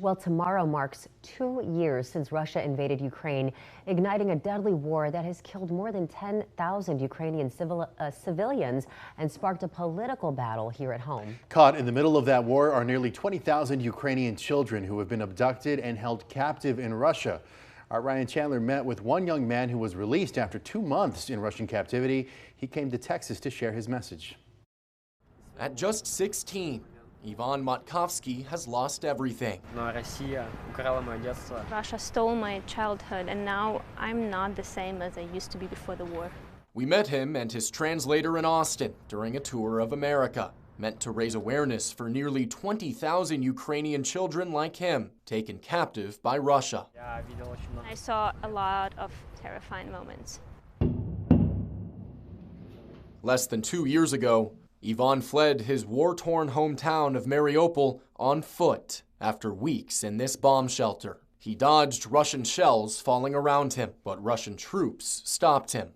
Well, tomorrow marks 2 years since Russia invaded Ukraine, igniting a deadly war that has killed more than 10,000 Ukrainian civilians and sparked a political battle here at home. Caught in the middle of that war are nearly 20,000 Ukrainian children who have been abducted and held captive in Russia. Our Ryan Chandler met with one young man who was released after 2 months in Russian captivity. He came to Texas to share his message. At just 16, Ivan Matkosvsyi has lost everything. Russia stole my childhood, and now I'm not the same as I used to be before the war. We met him and his translator in Austin during a tour of America, meant to raise awareness for nearly 20,000 Ukrainian children like him, taken captive by Russia. I saw a lot of terrifying moments. Less than 2 years ago, Ivan fled his war-torn hometown of Mariupol on foot after weeks in this bomb shelter. He dodged Russian shells falling around him, but Russian troops stopped him.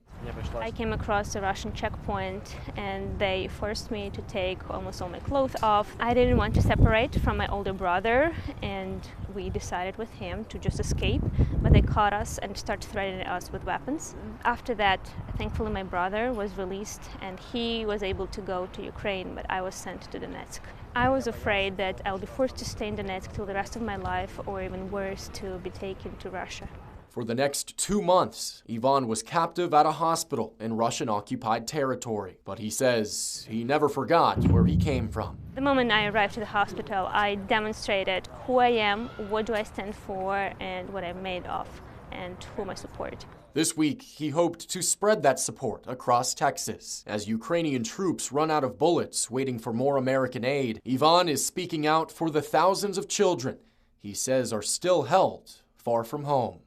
I came across a Russian checkpoint and they forced me to take almost all my clothes off. I didn't want to separate from my older brother, and we decided with him to just escape, but they caught us and started threatening us with weapons. After that, thankfully my brother was released and he was able to go to Ukraine, but I was sent to Donetsk. I was afraid that I'll be forced to stay in Donetsk till the rest of my life, or even worse, to be taken to Russia. For the next 2 months, Ivan was captive at a hospital in Russian-occupied territory. But he says he never forgot where he came from. The moment I arrived to the hospital, I demonstrated who I am, what do I stand for, and what I'm made of, and whom I support. This week, he hoped to spread that support across Texas. As Ukrainian troops run out of bullets waiting for more American aid, Ivan is speaking out for the thousands of children he says are still held far from home.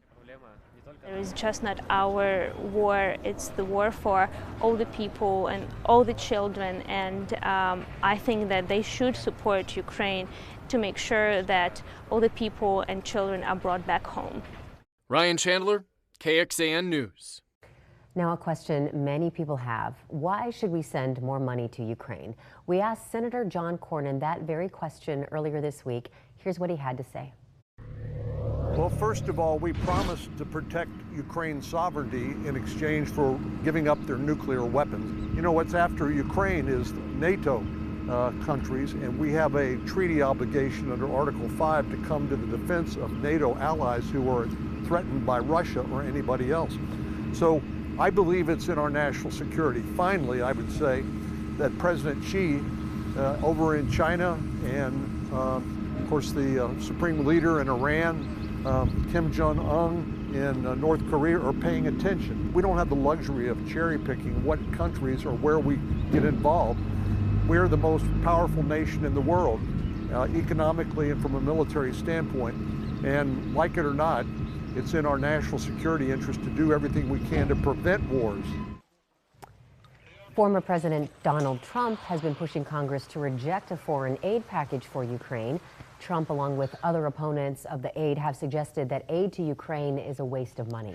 It is just not our war, it's the war for all the people and all the children, and I think that they should support Ukraine to make sure that all the people and children are brought back home. Ryan Chandler, KXAN News. Now, a question many people have: why should we send more money to Ukraine? We asked Senator John Cornyn that very question earlier this week. Here's what he had to say. Well, first of all, we promised to protect Ukraine's sovereignty in exchange for giving up their nuclear weapons. You know, what's after Ukraine is NATO countries, and we have a treaty obligation under Article 5 to come to the defense of NATO allies who are threatened by Russia or anybody else. So I believe it's in our national security. Finally, I would say that President Xi over in China and, of course, the supreme leader in Iran, Kim Jong-un in North Korea, are paying attention. We don't have the luxury of cherry picking what countries or where we get involved. We're the most powerful nation in the world, economically and from a military standpoint. And like it or not, it's in our national security interest to do everything we can to prevent wars. Former President Donald Trump has been pushing Congress to reject a foreign aid package for Ukraine. Trump, along with other opponents of the aid, have suggested that aid to Ukraine is a waste of money.